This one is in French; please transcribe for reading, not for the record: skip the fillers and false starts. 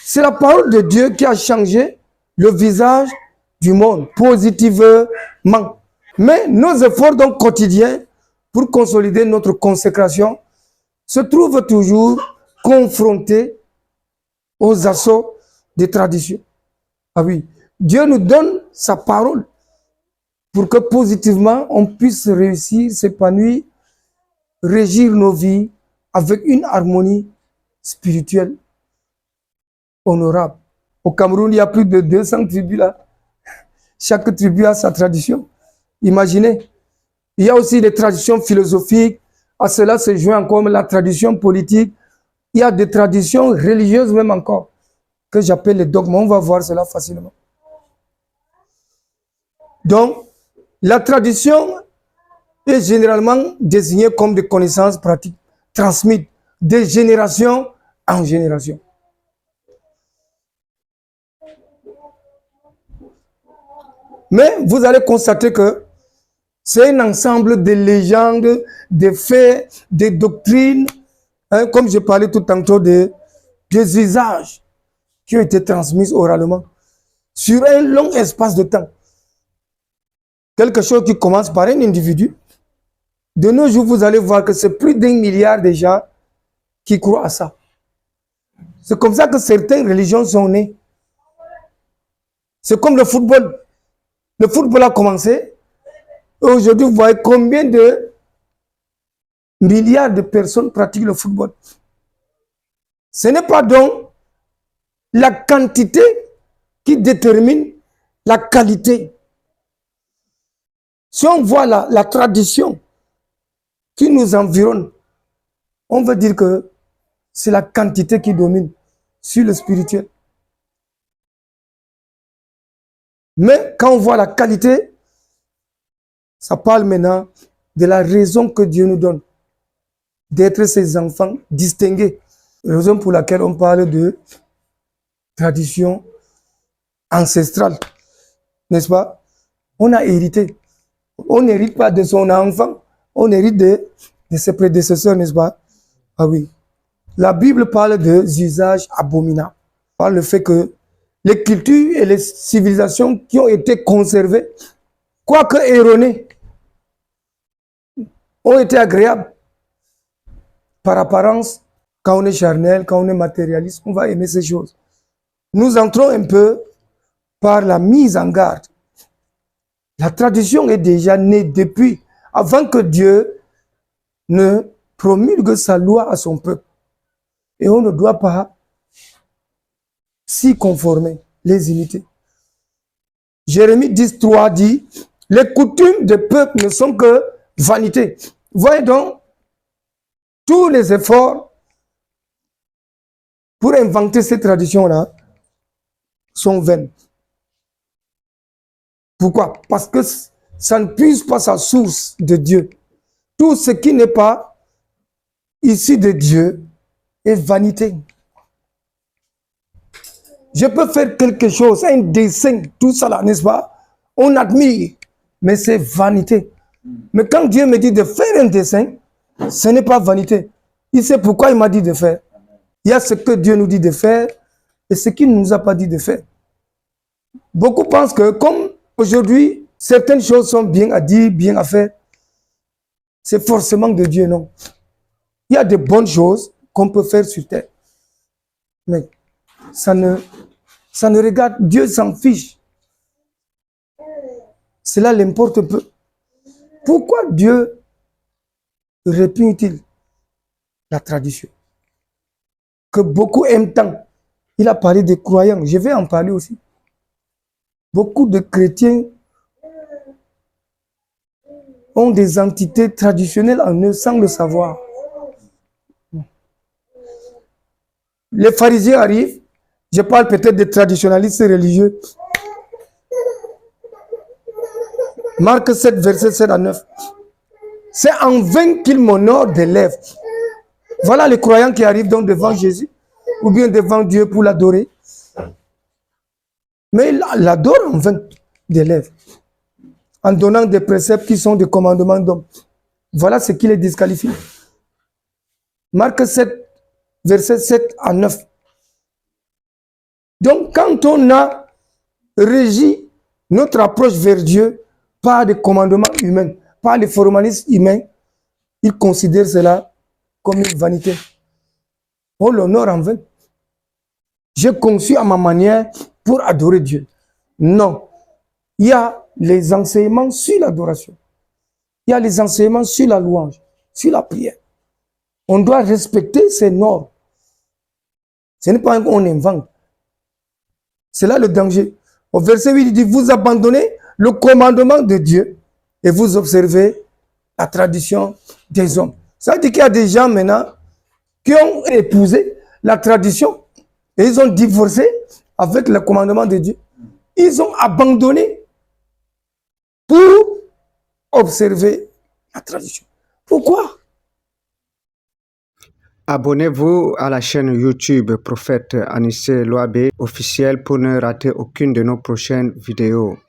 c'est la parole de Dieu qui a changé le visage du monde positivement. Mais nos efforts donc quotidiens pour consolider notre consécration se trouvent toujours confrontés aux assauts des traditions. Ah oui, Dieu nous donne sa parole pour que positivement on puisse réussir, s'épanouir, régir nos vies avec une harmonie spirituelle honorable. Au Cameroun, il y a plus de 200 tribus là. Chaque tribu a sa tradition. Imaginez. Il y a aussi des traditions philosophiques. À cela se joint encore la tradition politique. Il y a des traditions religieuses même encore, que j'appelle les dogmes. On va voir cela facilement. Donc, la tradition est généralement désignée comme des connaissances pratiques transmises de génération en génération. Mais vous allez constater que c'est un ensemble de légendes, de faits, de doctrines, hein, comme je parlais tout tantôt des usages qui ont été transmis oralement sur un long espace de temps. Quelque chose qui commence par un individu. De nos jours, vous allez voir que c'est plus d'1 milliard de gens qui croient à ça. C'est comme ça que certaines religions sont nées. C'est comme le football. Le football a commencé. Aujourd'hui, vous voyez combien de milliards de personnes pratiquent le football. Ce n'est pas donc la quantité qui détermine la qualité. Si on voit la tradition qui nous environne, on va dire que c'est la quantité qui domine sur le spirituel. Mais quand on voit la qualité, ça parle maintenant de la raison que Dieu nous donne d'être ses enfants distingués. Raison pour laquelle on parle de tradition ancestrale. N'est-ce pas? On a hérité. On n'hérite pas de son enfant, on hérite de ses prédécesseurs, n'est-ce pas? Ah oui. La Bible parle des usages abominables. Par le fait que les cultures et les civilisations qui ont été conservées, quoique erronées, ont été agréables. Par apparence, quand on est charnel, quand on est matérialiste, on va aimer ces choses. Nous entrons un peu par la mise en garde. La tradition est déjà née depuis, avant que Dieu ne promulgue sa loi à son peuple. Et on ne doit pas s'y conformer, les imiter. Jérémie 10:3 dit, les coutumes des peuples ne sont que vanité. Voyez donc, tous les efforts pour inventer ces traditions-là sont vains. Pourquoi? Parce que ça ne puise pas sa source de Dieu. Tout ce qui n'est pas issu de Dieu est vanité. Je peux faire quelque chose, un dessin, tout ça là, n'est-ce pas? On admire, mais c'est vanité. Mais quand Dieu me dit de faire un dessin, ce n'est pas vanité. Il sait pourquoi il m'a dit de faire. Il y a ce que Dieu nous dit de faire et ce qu'il ne nous a pas dit de faire. Beaucoup pensent que comme aujourd'hui, certaines choses sont bien à dire, bien à faire, c'est forcément de Dieu, non. Il y a de bonnes choses qu'on peut faire sur terre. Mais ça ne regarde, Dieu s'en fiche. Cela l'importe peu. Pourquoi Dieu répugne-t-il la tradition? Que beaucoup aiment tant. Il a parlé des croyants, je vais en parler aussi. Beaucoup de chrétiens ont des entités traditionnelles en eux sans le savoir. Les pharisiens arrivent, je parle peut-être des traditionnalistes religieux. Marc 7, verset 7 à 9. C'est en vain qu'ils m'honorent des lèvres. Voilà les croyants qui arrivent donc devant Jésus, ou bien devant Dieu pour l'adorer. Mais ils l'adorent en vain des lèvres, en donnant des préceptes qui sont des commandements d'hommes. Voilà ce qui les disqualifie. Marc 7, verset 7 à 9. Donc, quand on a régi notre approche vers Dieu par des commandements humains, par les formalismes humains, ils considèrent cela comme une vanité. On l'honore en vain. J'ai conçu à ma manière pour adorer Dieu. Non. Il y a les enseignements sur l'adoration. Il y a les enseignements sur la louange, sur la prière. On doit respecter ces normes. Ce n'est pas qu'on invente. C'est là le danger. Au verset 8, il dit, vous abandonnez le commandement de Dieu et vous observez la tradition des hommes. Ça veut dire qu'il y a des gens maintenant qui ont épousé la tradition et ils ont divorcé avec le commandement de Dieu. Ils ont abandonné pour observer la tradition. Pourquoi? Abonnez-vous à la chaîne YouTube Prophète Anissé Loabé officiel pour ne rater aucune de nos prochaines vidéos.